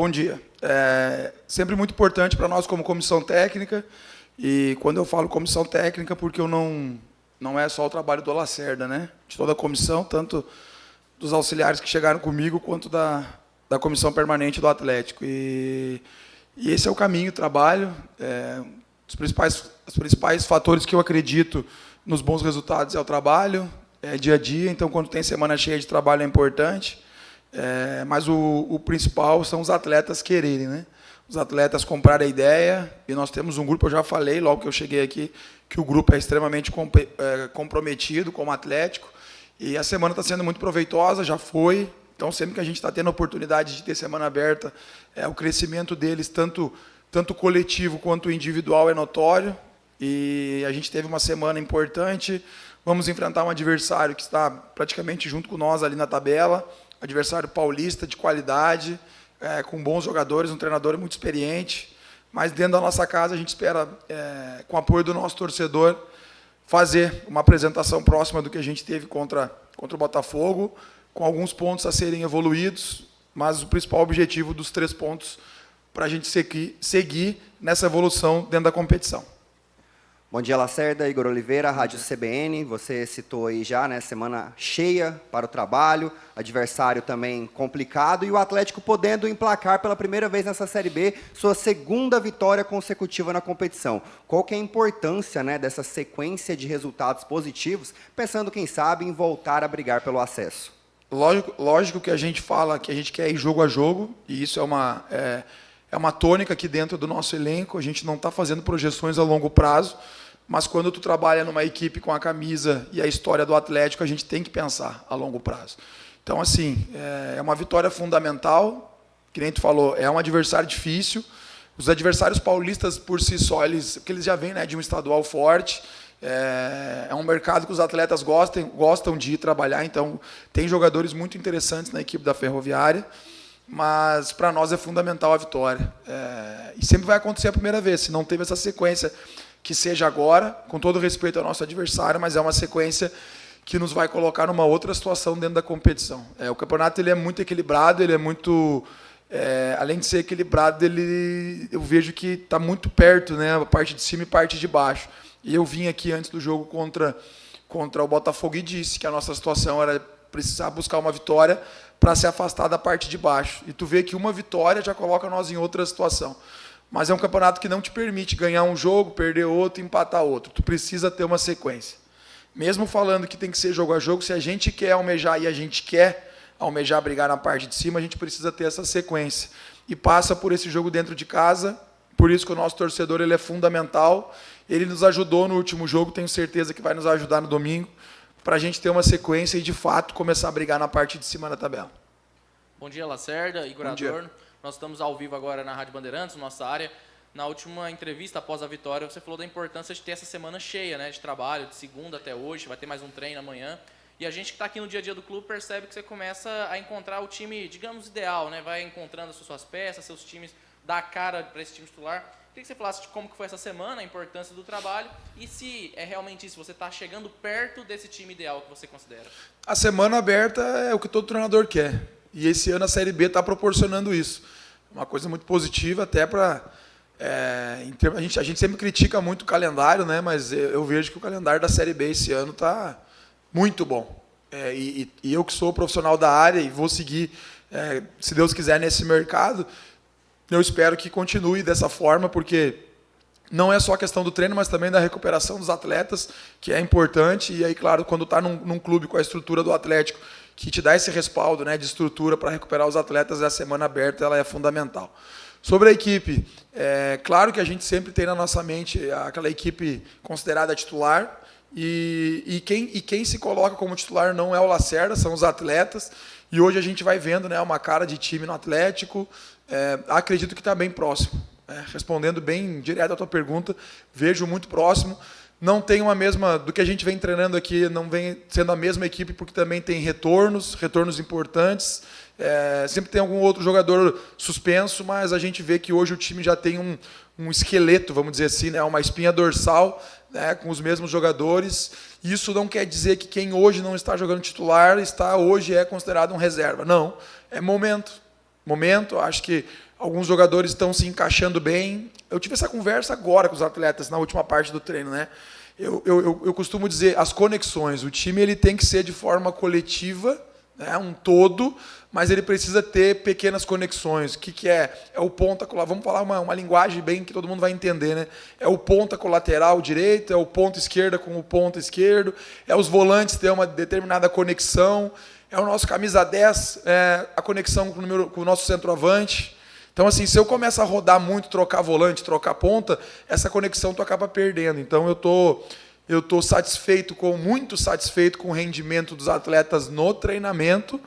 Bom dia. É sempre muito importante para nós como comissão técnica, e quando eu falo comissão técnica, porque eu não é só o trabalho do Lacerda, né? De toda a comissão, tanto dos auxiliares que chegaram comigo, quanto da comissão permanente do Atlético. E esse é o caminho, o trabalho. Os principais fatores que eu acredito nos bons resultados é o trabalho, é dia a dia, então quando tem semana cheia de trabalho é importante. Mas o principal são os atletas quererem, né? Os atletas comprarem a ideia, e nós temos um grupo, eu já falei logo que eu cheguei aqui, que o grupo é extremamente comprometido com o Atlético, e a semana está sendo muito proveitosa, já foi, então sempre que a gente está tendo a oportunidade de ter semana aberta, o crescimento deles, tanto coletivo quanto individual, é notório, e a gente teve uma semana importante. Vamos enfrentar um adversário que está praticamente junto com nós ali na tabela, adversário paulista de qualidade, com bons jogadores, um treinador muito experiente, mas dentro da nossa casa a gente espera, com o apoio do nosso torcedor, fazer uma apresentação próxima do que a gente teve contra o Botafogo, com alguns pontos a serem evoluídos, mas o principal objetivo dos 3 pontos para a gente seguir nessa evolução dentro da competição. Bom dia, Lacerda. Igor Oliveira, Rádio CBN. Você citou aí já, né, semana cheia para o trabalho, adversário também complicado, e o Atlético podendo emplacar pela primeira vez nessa Série B sua segunda vitória consecutiva na competição. Qual que é a importância, né, dessa sequência de resultados positivos, pensando, quem sabe, em voltar a brigar pelo acesso? Lógico que a gente fala que a gente quer ir jogo a jogo, e isso é uma tônica aqui dentro do nosso elenco. A gente não está fazendo projeções a longo prazo, mas quando tu trabalha numa equipe com a camisa e a história do Atlético, a gente tem que pensar a longo prazo. Então, assim, é uma vitória fundamental, que nem tu falou, é um adversário difícil. Os adversários paulistas, por si só, eles já vêm, né, de um estadual forte. É um mercado que os atletas gostam de ir trabalhar, então tem jogadores muito interessantes na equipe da Ferroviária, mas para nós é fundamental a vitória. E sempre vai acontecer a primeira vez, se não teve essa sequência, que seja agora, com todo respeito ao nosso adversário, mas é uma sequência que nos vai colocar numa outra situação dentro da competição. O campeonato ele é muito equilibrado, ele é muito... além de ser equilibrado, eu vejo que está muito perto, né, a parte de cima e a parte de baixo. E eu vim aqui antes do jogo contra o Botafogo e disse que a nossa situação era precisar buscar uma vitória para se afastar da parte de baixo. E tu vê que uma vitória já coloca nós em outra situação. Mas é um campeonato que não te permite ganhar um jogo, perder outro, empatar outro. Tu precisa ter uma sequência. Mesmo falando que tem que ser jogo a jogo, se a gente quer almejar, e a gente quer almejar brigar na parte de cima, a gente precisa ter essa sequência. E passa por esse jogo dentro de casa. Por isso que o nosso torcedor ele é fundamental. Ele nos ajudou no último jogo, tenho certeza que vai nos ajudar no domingo, para a gente ter uma sequência e, de fato, começar a brigar na parte de cima da tabela. Bom dia, Lacerda, Igor Adorno. Nós estamos ao vivo agora na Rádio Bandeirantes, nossa área. Na última entrevista, após a vitória, você falou da importância de ter essa semana cheia, né, de trabalho, de segunda até hoje, vai ter mais um treino amanhã. E a gente que está aqui no dia a dia do clube percebe que você começa a encontrar o time, digamos, ideal, né? Vai encontrando as suas peças, seus times, dá a cara para esse time titular. Queria que você falasse de como que foi essa semana, a importância do trabalho, e se é realmente isso, você está chegando perto desse time ideal que você considera. A semana aberta é o que todo treinador quer, e esse ano a Série B está proporcionando isso. Uma coisa muito positiva, até para... a gente sempre critica muito o calendário, né? Mas eu vejo que o calendário da Série B esse ano está muito bom. E eu que sou profissional da área e vou seguir, se Deus quiser, nesse mercado, eu espero que continue dessa forma, porque não é só a questão do treino, mas também da recuperação dos atletas, que é importante. E aí, claro, quando está num clube com a estrutura do Atlético, que te dá esse respaldo, né, de estrutura para recuperar os atletas, a semana aberta ela é fundamental. Sobre a equipe, claro que a gente sempre tem na nossa mente aquela equipe considerada titular, e quem se coloca como titular não é o Lacerda, são os atletas. E hoje a gente vai vendo, né, uma cara de time no Atlético. Acredito que está bem próximo. Respondendo bem direto à tua pergunta, vejo muito próximo. Não tem uma mesma, do que a gente vem treinando aqui, não vem sendo a mesma equipe, porque também tem retornos importantes. Sempre tem algum outro jogador suspenso, mas a gente vê que hoje o time já tem um esqueleto, vamos dizer assim, né, uma espinha dorsal, né, com os mesmos jogadores. Isso não quer dizer que quem hoje não está jogando titular hoje é considerado um reserva. Não, é momento. Acho que alguns jogadores estão se encaixando bem. Eu tive essa conversa agora com os atletas, na última parte do treino, né? Eu costumo dizer, as conexões, o time ele tem que ser de forma coletiva, né, um todo, mas ele precisa ter pequenas conexões. O que é? É o ponta colateral. Vamos falar uma linguagem bem que todo mundo vai entender, né? É o ponta colateral direito, é o ponta esquerda com o ponta esquerdo, é os volantes ter uma determinada conexão, é o nosso camisa 10, a conexão com o nosso centroavante. Então, assim, se eu começo a rodar muito, trocar volante, trocar ponta, essa conexão tu acaba perdendo. Então, eu tô muito satisfeito com o rendimento dos atletas no treinamento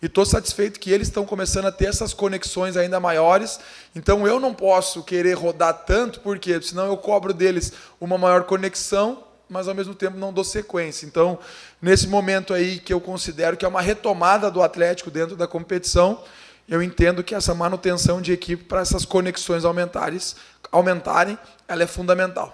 e estou satisfeito que eles estão começando a ter essas conexões ainda maiores. Então, eu não posso querer rodar tanto, porque senão eu cobro deles uma maior conexão, mas, ao mesmo tempo, não dou sequência. Então, nesse momento aí que eu considero que é uma retomada do Atlético dentro da competição, eu entendo que essa manutenção de equipe para essas conexões aumentarem, ela é fundamental.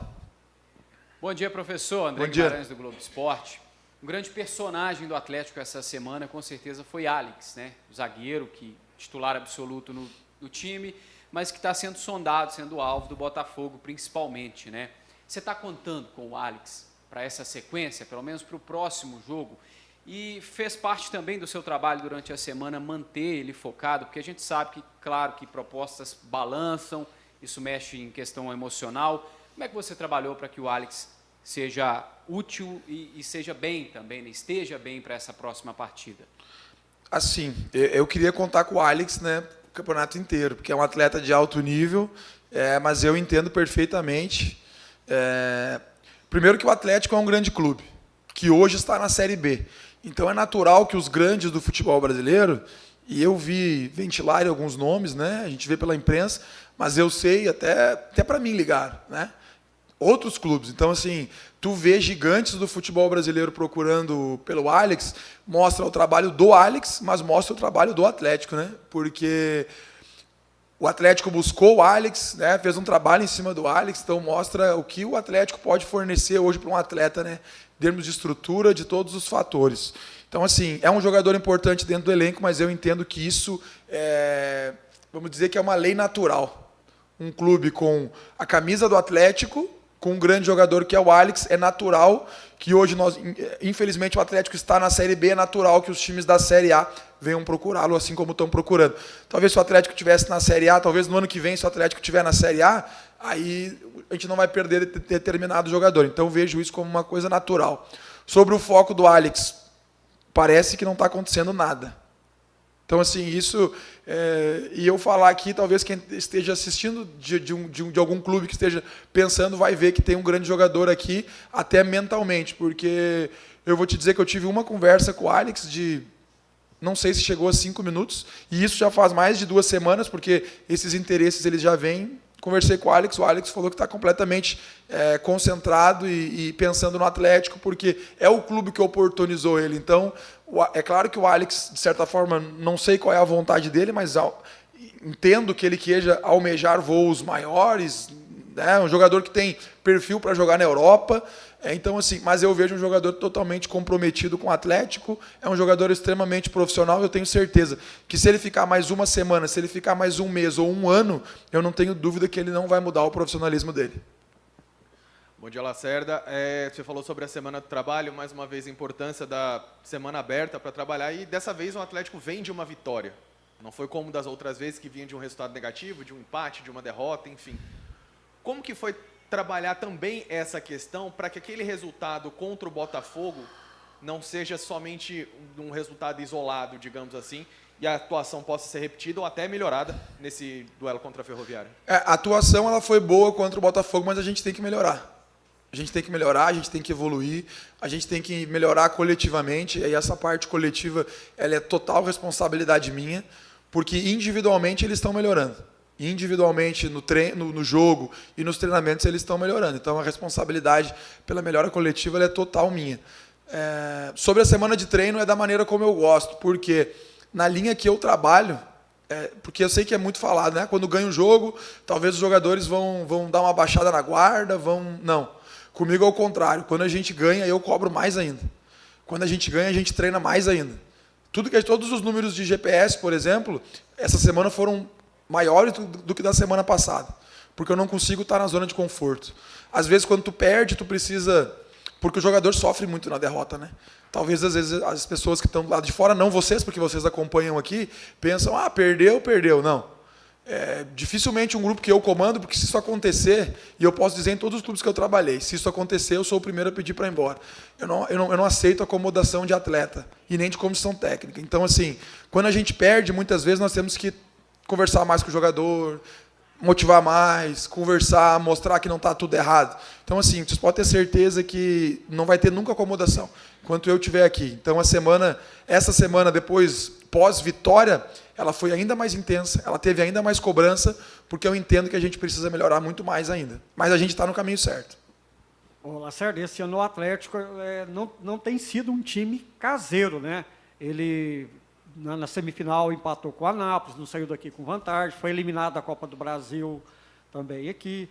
Bom dia, professor. André Guimarães, do Globo Esporte. Um grande personagem do Atlético essa semana, com certeza, foi Alex, né? O zagueiro, titular absoluto no time, mas que está sendo sondado, sendo alvo do Botafogo, principalmente, né? Você está contando com o Alex para essa sequência, pelo menos para o próximo jogo? E fez parte também do seu trabalho durante a semana manter ele focado, porque a gente sabe que, claro, que propostas balançam, isso mexe em questão emocional. Como é que você trabalhou para que o Alex seja útil e seja bem também, né? Esteja bem para essa próxima partida? Assim, eu queria contar com o Alex, né, o campeonato inteiro, porque é um atleta de alto nível, mas eu entendo perfeitamente. Primeiro que o Atlético é um grande clube, que hoje está na Série B. Então é natural que os grandes do futebol brasileiro, e eu vi ventilarem alguns nomes, né? A gente vê pela imprensa, mas eu sei, até para mim ligaram, né? Outros clubes. Então, assim, tu vê gigantes do futebol brasileiro procurando pelo Alex, mostra o trabalho do Alex, mas mostra o trabalho do Atlético, né? Porque o Atlético buscou o Alex, né? Fez um trabalho em cima do Alex, então mostra o que o Atlético pode fornecer hoje para um atleta, né? Em termos de estrutura, de todos os fatores. Então, assim, é um jogador importante dentro do elenco, mas eu entendo que isso vamos dizer que é uma lei natural. Um clube com a camisa do Atlético, com um grande jogador que é o Alex, é natural que hoje infelizmente o Atlético está na Série B, é natural que os times da Série A venham procurá-lo assim como estão procurando. Talvez se o Atlético estivesse na Série A, talvez no ano que vem, se o Atlético estiver na Série A, aí a gente não vai perder determinado jogador. Então, eu vejo isso como uma coisa natural. Sobre o foco do Alex, parece que não está acontecendo nada. Então, assim, isso... e eu falar aqui, talvez quem esteja assistindo de algum clube que esteja pensando, vai ver que tem um grande jogador aqui, até mentalmente, porque eu vou te dizer que eu tive uma conversa com o Alex de... Não sei se chegou a 5 minutos, e isso já faz mais de 2 semanas, porque esses interesses eles já vêm. Conversei com o Alex falou que está completamente concentrado e pensando no Atlético, porque é o clube que oportunizou ele. Então, é claro que o Alex, de certa forma, não sei qual é a vontade dele, mas entendo que ele queira almejar voos maiores, né? Um jogador que tem perfil para jogar na Europa. Então, assim, mas eu vejo um jogador totalmente comprometido com o Atlético, é um jogador extremamente profissional, eu tenho certeza que se ele ficar mais uma semana, se ele ficar mais um mês ou um ano, eu não tenho dúvida que ele não vai mudar o profissionalismo dele. Bom dia, Lacerda. Você falou sobre a semana do trabalho, mais uma vez a importância da semana aberta para trabalhar, e dessa vez o Atlético vem de uma vitória. Não foi como das outras vezes que vinha de um resultado negativo, de um empate, de uma derrota, enfim. Como que foi trabalhar também essa questão para que aquele resultado contra o Botafogo não seja somente um resultado isolado, digamos assim, e a atuação possa ser repetida ou até melhorada nesse duelo contra a Ferroviária? A atuação ela foi boa contra o Botafogo, mas a gente tem que melhorar. A gente tem que melhorar, a gente tem que evoluir, a gente tem que melhorar coletivamente, e essa parte coletiva ela é total responsabilidade minha, porque individualmente eles estão melhorando. Individualmente no treino, no jogo e nos treinamentos eles estão melhorando. Então a responsabilidade pela melhora coletiva ela é total minha. Sobre a semana de treino é da maneira como eu gosto, porque na linha que eu trabalho, porque eu sei que é muito falado, né? Quando ganha um jogo, talvez os jogadores vão dar uma baixada na guarda, não. Comigo é o contrário. Quando a gente ganha, eu cobro mais ainda. Quando a gente ganha, a gente treina mais ainda. Todos os números de GPS, por exemplo, essa semana foram maiores do que da semana passada, porque eu não consigo estar na zona de conforto. Às vezes, quando tu perde, tu precisa... Porque o jogador sofre muito na derrota, né? Talvez, às vezes, as pessoas que estão do lado de fora, não vocês, porque vocês acompanham aqui, pensam, perdeu. Não. Dificilmente um grupo que eu comando, porque se isso acontecer, e eu posso dizer em todos os clubes que eu trabalhei, se isso acontecer, eu sou o primeiro a pedir para ir embora. Eu não aceito acomodação de atleta, e nem de comissão técnica. Então, assim, quando a gente perde, muitas vezes nós temos que conversar mais com o jogador, motivar mais, conversar, mostrar que não está tudo errado. Então, assim, vocês podem ter certeza que não vai ter nunca acomodação, enquanto eu estiver aqui. Então, essa semana, depois, pós-vitória, ela foi ainda mais intensa, ela teve ainda mais cobrança, porque eu entendo que a gente precisa melhorar muito mais ainda. Mas a gente está no caminho certo. Ô, Lacerda, esse ano o Atlético não tem sido um time caseiro, né? Ele, na semifinal, empatou com o Anápolis, não saiu daqui com vantagem, foi eliminado da Copa do Brasil também aqui.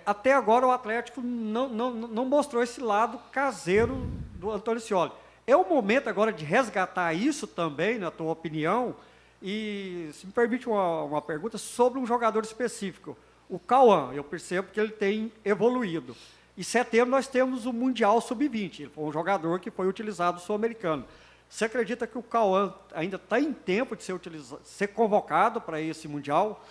Até agora o Atlético não mostrou esse lado caseiro do Antônio Scioli. É o momento agora de resgatar isso também, na tua opinião, e se me permite uma pergunta sobre um jogador específico. O Cauã, eu percebo que ele tem evoluído. Em setembro nós temos o Mundial Sub-20, ele foi um jogador que foi utilizado no Sul-Americano. Você acredita que o Cauã ainda está em tempo de ser convocado para esse Mundial?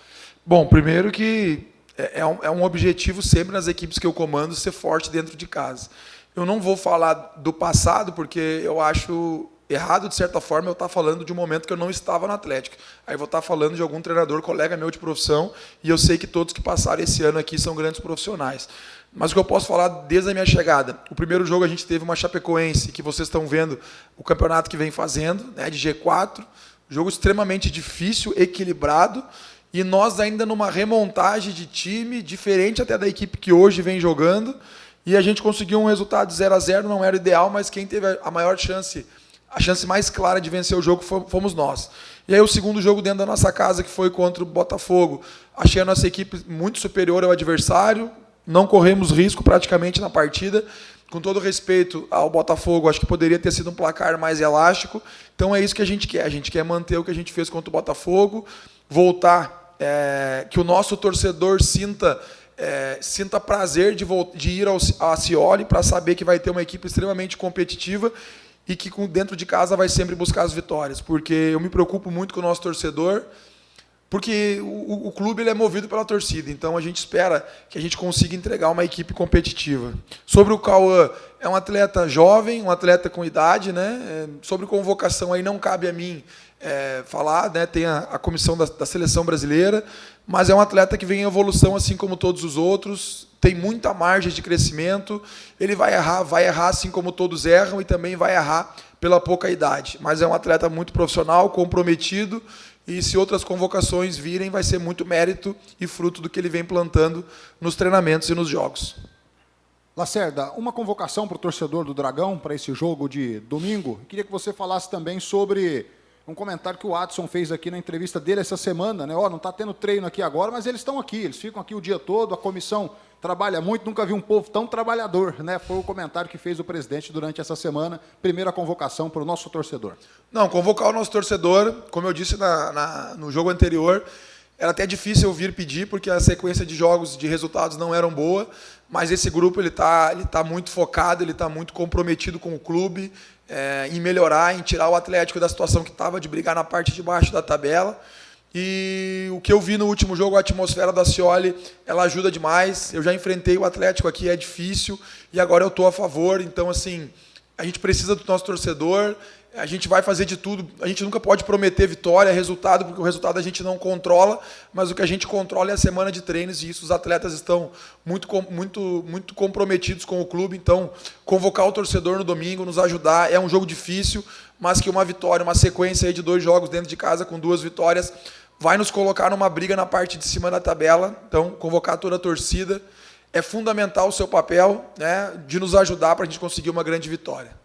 Bom, primeiro que é um objetivo sempre nas equipes que eu comando ser forte dentro de casa. Eu não vou falar do passado, porque eu acho errado, de certa forma, eu estar falando de um momento que eu não estava no Atlético. Aí eu vou estar falando de algum treinador, colega meu de profissão, e eu sei que todos que passaram esse ano aqui são grandes profissionais. Mas o que eu posso falar desde a minha chegada? O primeiro jogo a gente teve uma Chapecoense, que vocês estão vendo o campeonato que vem fazendo, né, de G4, jogo extremamente difícil, equilibrado, e nós ainda numa remontagem de time, diferente até da equipe que hoje vem jogando, e a gente conseguiu um resultado de 0-0, não era ideal, mas quem teve a maior chance, a chance mais clara de vencer o jogo fomos nós. E aí o segundo jogo dentro da nossa casa, que foi contra o Botafogo, achei a nossa equipe muito superior ao adversário, não corremos risco praticamente na partida, com todo respeito ao Botafogo, acho que poderia ter sido um placar mais elástico, então é isso que a gente quer manter o que a gente fez contra o Botafogo, voltar, que o nosso torcedor sinta prazer de ir a Scioli para saber que vai ter uma equipe extremamente competitiva e que dentro de casa vai sempre buscar as vitórias, porque eu me preocupo muito com o nosso torcedor, porque o clube ele é movido pela torcida, então a gente espera que a gente consiga entregar uma equipe competitiva. Sobre o Cauã, é um atleta jovem, um atleta com idade, né? Sobre convocação aí não cabe a mim falar, né? Tem a comissão da seleção brasileira, mas é um atleta que vem em evolução assim como todos os outros, tem muita margem de crescimento, ele vai errar assim como todos erram e também vai errar pela pouca idade, mas é um atleta muito profissional, comprometido, e se outras convocações virem, vai ser muito mérito e fruto do que ele vem plantando nos treinamentos e nos jogos. Lacerda, uma convocação para o torcedor do Dragão para esse jogo de domingo. Queria que você falasse também sobre um comentário que o Adson fez aqui na entrevista dele essa semana, né? Não está tendo treino aqui agora, mas eles estão aqui, eles ficam aqui o dia todo, a comissão trabalha muito, nunca vi um povo tão trabalhador, né? Foi o comentário que fez o presidente durante essa semana, primeira convocação para o nosso torcedor. Não, convocar o nosso torcedor, como eu disse no jogo anterior, era até difícil eu vir pedir, porque a sequência de jogos, de resultados não eram boa, mas esse grupo ele tá muito focado, ele está muito comprometido com o clube, em melhorar, em tirar o Atlético da situação que estava de brigar na parte de baixo da tabela. E o que eu vi no último jogo, a atmosfera da Scioli, ela ajuda demais. Eu já enfrentei o Atlético aqui, é difícil, e agora eu estou a favor. Então, assim, a gente precisa do nosso torcedor, a gente vai fazer de tudo. A gente nunca pode prometer vitória, resultado, porque o resultado a gente não controla, mas o que a gente controla é a semana de treinos, e isso os atletas estão muito comprometidos com o clube. Então, convocar o torcedor no domingo, nos ajudar, é um jogo difícil, mas que uma vitória, uma sequência aí de 2 jogos dentro de casa com 2 vitórias, vai nos colocar numa briga na parte de cima da tabela. Então, convocar toda a torcida é fundamental o seu papel, né, de nos ajudar para a gente conseguir uma grande vitória.